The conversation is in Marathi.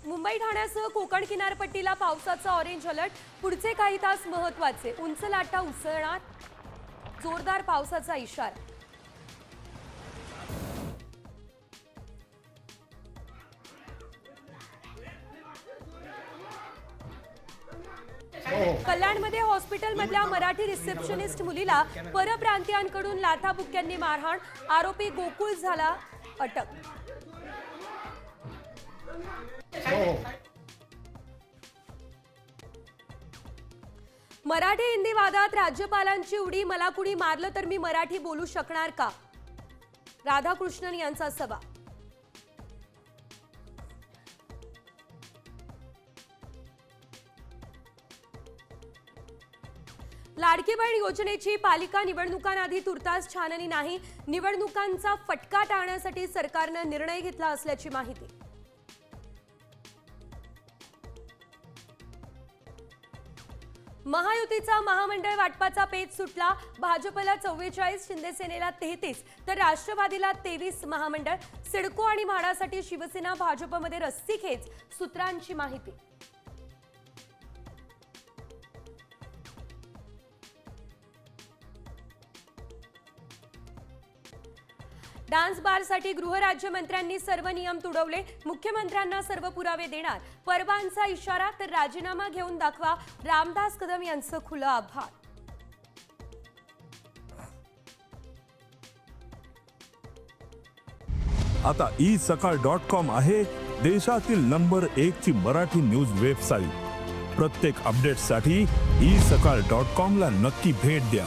मुंबई ठाण्यासह कोकण किनारपट्टीला पावसाचा ऑरेंज अलर्ट. पुढचे काही तास महत्त्वाचे. उंच लाटा उसळणार. जोरदार पावसाचा इशारा. कल्याणमध्ये हॉस्पिटलमधल्या मराठी रिसेप्शनिस्ट मुलीला परप्रांतीयांकडून लाथाबुक्क्यांनी मारहाण. आरोपी गोकुळ झाला अटक. मराठी हिंदी वादात राज्यपालांची उडी. मला कुणी मारलं तर मी मराठी बोलू शकणार का? राधाकृष्णन यांचा सवाल. लाडकी बहीण योजनेची पालिका निवडणुकांआधी तुर्तास छाननी नाही. निवडणुकांचा फटका टाळण्यासाठी सरकारनं निर्णय घेतला असल्याची माहिती. महायुतीचा महामंडळ वाटपाचा पेच सुटला. भाजपला 44, शिंदेसेनेला 33 तर राष्ट्रवादीला 23 महामंडळ. सिडको आणि म्हाडासाठी शिवसेना भाजपमध्ये रस्सीखेच. सूत्रांची माहिती. डान्स बारसाठी गृहराज्यमंत्र्यांनी सर्व नियम तुडवले. मुख्यमंत्र्यांना सर्व पुरावे देणार. परबांचा इशारा. तर राजीनामा घेऊन दाखवा. रामदास कदम यांचं खुलं आभार. आता isakal.com आहे देशातील नंबर 1 ची मराठी न्यूज वेबसाईट. प्रत्येक अपडेटसाठी isakal.com ला नक्की भेट द्या.